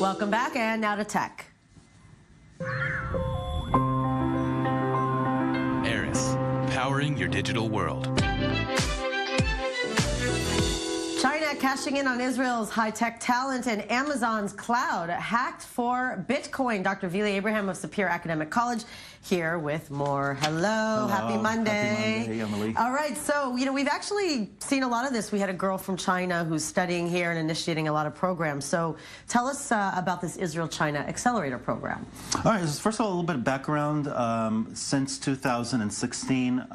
Welcome back, and now to tech. Eris, powering your digital world. China cashing in on Israel's high-tech talent, and Amazon's cloud hacked for Bitcoin. Dr. Hily Abraham of Sapir Academic College here with more. Hello. Happy Monday. Happy Monday, Emily. All right, so, we've actually seen a lot of this. We had a girl from China who's studying here and initiating a lot of programs. So tell us about this Israel-China Accelerator Program. All right, first of all, a little bit of background. Since 2016,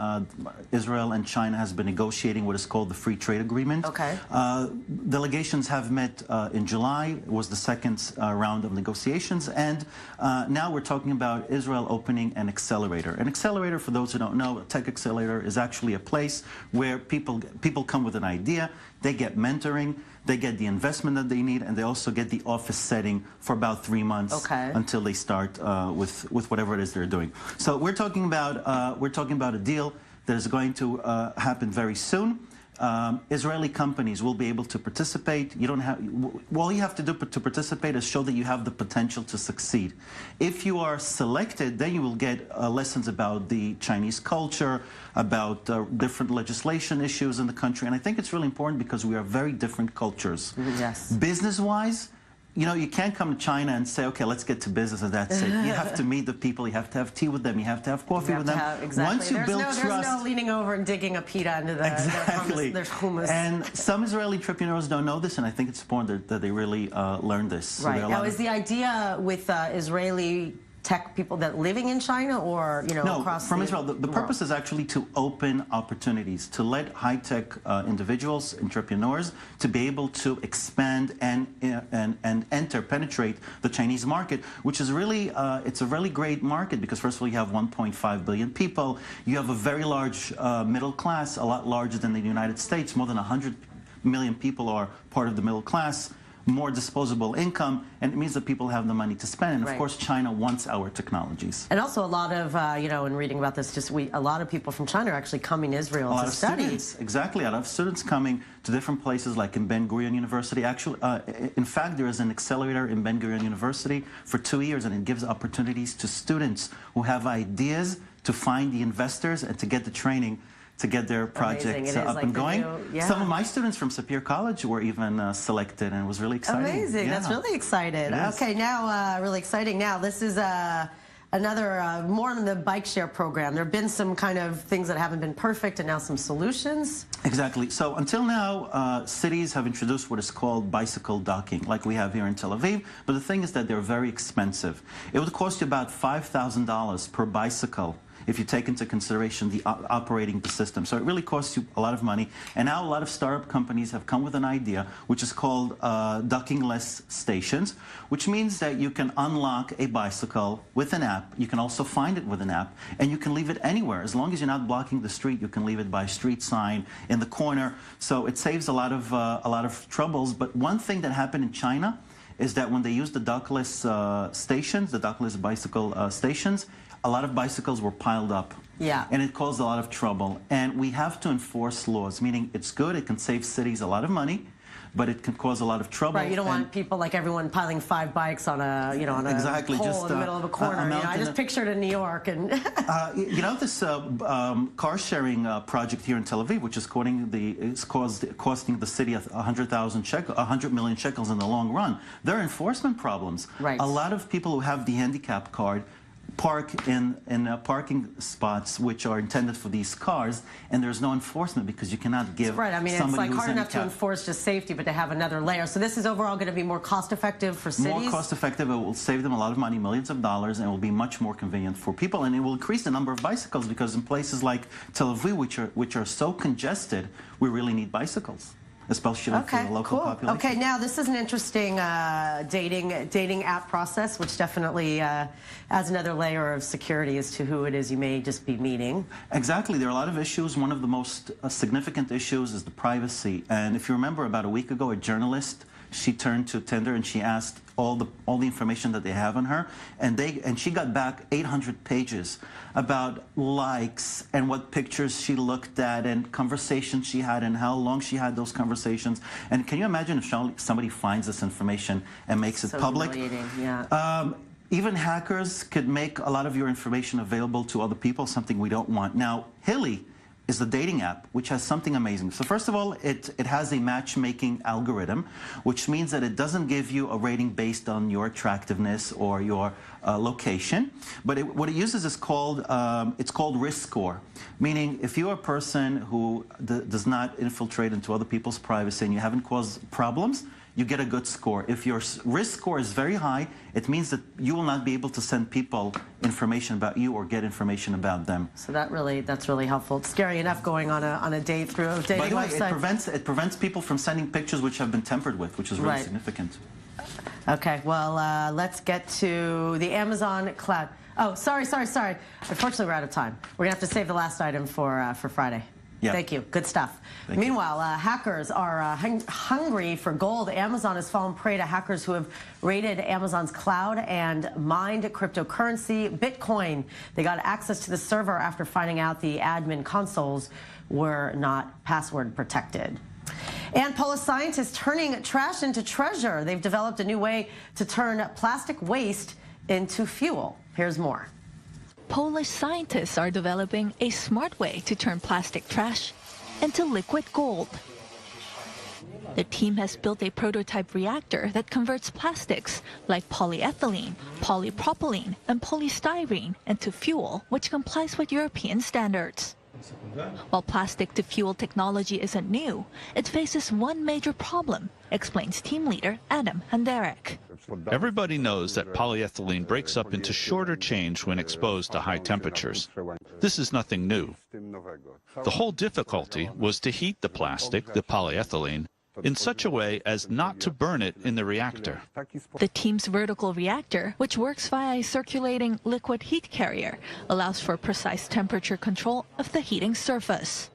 Israel and China has been negotiating what is called the Free Trade Agreement. Okay. Delegations have met in July. It was the second round of negotiations, and now we're talking about Israel opening an accelerator. An accelerator, for those who don't know, a tech accelerator is actually a place where people come with an idea, they get mentoring, they get the investment that they need, and they also get the office setting for about 3 months until they start with whatever it is they're doing. So we're talking about a deal that is going to happen very soon. Israeli companies will be able to participate. All you have to do to participate is show that you have the potential to succeed. If you are selected, then you will get lessons about the Chinese culture, about different legislation issues in the country. And I think it's really important because we are very different cultures. Yes. Business-wise, you can't come to China and say, okay, let's get to business and that's it. You have to meet the people, you have to have tea with them, you have to have coffee with them. Exactly. Once you build trust... There's no leaning over and digging a pita into the there's hummus. And some Israeli entrepreneurs don't know this, and I think it's important that they really learn this. Right. Now, is the idea with Israeli tech people that living in China, or no, across from Israel? The purpose is actually to open opportunities, to let high-tech individuals, entrepreneurs, to be able to expand and penetrate the Chinese market, which is really it's a really great market because first of all you have 1.5 billion people, you have a very large middle class, a lot larger than the United States. More than 100 million people are part of the middle class. More disposable income, and it means that people have the money to spend. And of course, China wants our technologies. And also a lot of, in reading about this, a lot of people from China are actually coming to Israel to study. Students, exactly. A lot of students coming to different places like in Ben Gurion University. Actually, in fact, there is an accelerator in Ben Gurion University for 2 years, and it gives opportunities to students who have ideas to find the investors and to get the training to get their projects up and going. Some of my students from Sapir College were even selected, and it was really exciting. Amazing. Yeah. That's really exciting. Okay, now, really exciting. Now, this is another, more on the bike share program. There have been some kind of things that haven't been perfect, and now some solutions. Exactly. So until now, cities have introduced what is called bicycle docking, like we have here in Tel Aviv. But the thing is that they're very expensive. It would cost you about $5,000 per bicycle if you take into consideration the operating the system. So it really costs you a lot of money. And now a lot of startup companies have come with an idea which is called docking-less stations, which means that you can unlock a bicycle with an app. You can also find it with an app, and you can leave it anywhere. As long as you're not blocking the street, you can leave it by a street sign in the corner. So it saves a lot of troubles. But one thing that happened in China is that when they used the dockless stations, the dockless bicycle stations, a lot of bicycles were piled up. Yeah. And it caused a lot of trouble. And we have to enforce laws, meaning it's good, it can save cities a lot of money, but it can cause a lot of trouble. Right, you don't want people like everyone piling 5 bikes on a, on a pole just, in the middle of a corner. I just pictured in New York. And this car sharing project here in Tel Aviv, which is costing the city 100 million shekels in the long run. There are enforcement problems. Right. A lot of people who have the handicap card park in parking spots which are intended for these cars, and there's no enforcement because you cannot give right. I mean, somebody it's like hard enough to handicapped. Enforce just safety, but to have another layer. So this is overall going to be more cost-effective for cities? More cost-effective. It will save them a lot of money, millions of dollars, and it will be much more convenient for people. And it will increase the number of bicycles because in places like Tel Aviv, which are so congested, we really need bicycles, especially for the local population. Okay, now this is an interesting dating app process, which definitely adds another layer of security as to who it is you may just be meeting. Exactly. There are a lot of issues. One of the most significant issues is the privacy. And if you remember, about a week ago, a journalist she turned to Tinder and she asked all the information that they have on her, and she got back 800 pages about likes and what pictures she looked at and conversations she had and how long she had those conversations. And can you imagine if somebody finds this information and makes it public? Yeah. Even hackers could make a lot of your information available to other people, something we don't want. Now, Hily is the dating app, which has something amazing. So first of all, it has a matchmaking algorithm, which means that it doesn't give you a rating based on your attractiveness or your location, but what it uses is called, it's called risk score, meaning if you're a person who does not infiltrate into other people's privacy and you haven't caused problems, you get a good score. If your risk score is very high, it means that you will not be able to send people information about you or get information about them. So that's really helpful. It's scary enough going on a date through a dating website. By the way, it prevents people from sending pictures which have been tampered with, which is really significant. Okay, well, let's get to the Amazon cloud. Oh, sorry. Unfortunately, we're out of time. We're gonna have to save the last item for Friday. Yeah. Thank you. Good stuff. Meanwhile, hackers are hungry for gold. Amazon has fallen prey to hackers who have raided Amazon's cloud and mined cryptocurrency, Bitcoin. They got access to the server after finding out the admin consoles were not password protected. And Polish scientists turning trash into treasure. They've developed a new way to turn plastic waste into fuel. Here's more. Polish scientists are developing a smart way to turn plastic trash into liquid gold. The team has built a prototype reactor that converts plastics like polyethylene, polypropylene, and polystyrene into fuel, which complies with European standards. While plastic-to-fuel technology isn't new, it faces one major problem, explains team leader Adam Handerek. Everybody knows that polyethylene breaks up into shorter chains when exposed to high temperatures. This is nothing new. The whole difficulty was to heat the plastic, the polyethylene, in such a way as not to burn it in the reactor. The team's vertical reactor, which works via a circulating liquid heat carrier, allows for precise temperature control of the heating surface.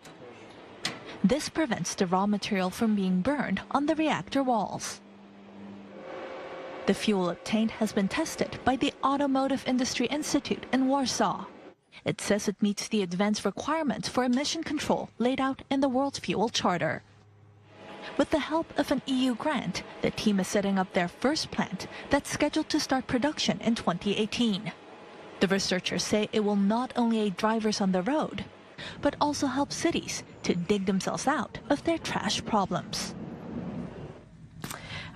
This prevents the raw material from being burned on the reactor walls. The fuel obtained has been tested by the Automotive Industry Institute in Warsaw. It says it meets the advanced requirements for emission control laid out in the World Fuel Charter. With the help of an EU grant, the team is setting up their first plant that's scheduled to start production in 2018. The researchers say it will not only aid drivers on the road, but also help cities to dig themselves out of their trash problems.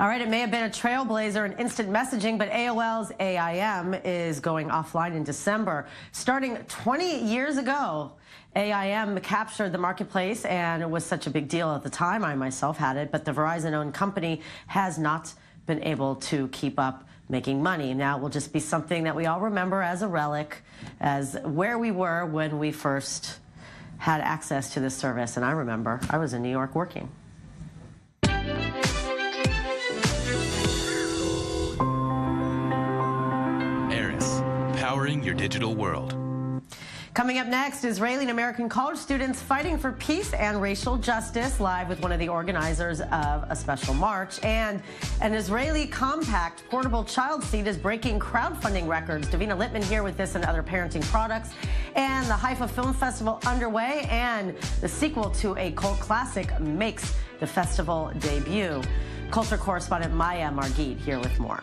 All right, it may have been a trailblazer in instant messaging, but AOL's AIM is going offline in December. Starting 20 years ago, AIM captured the marketplace, and it was such a big deal at the time. I myself had it, but the Verizon-owned company has not been able to keep up making money. Now it will just be something that we all remember as a relic, as where we were when we first had access to this service. And I remember I was in New York working. Powering your digital world. Coming up next, Israeli and American college students fighting for peace and racial justice, live with one of the organizers of a special march. And an Israeli compact portable child seat is breaking crowdfunding records. Davina Littman here with this and other parenting products. And the Haifa Film Festival underway, and the sequel to a cult classic makes the festival debut. Culture correspondent Maya Margit here with more.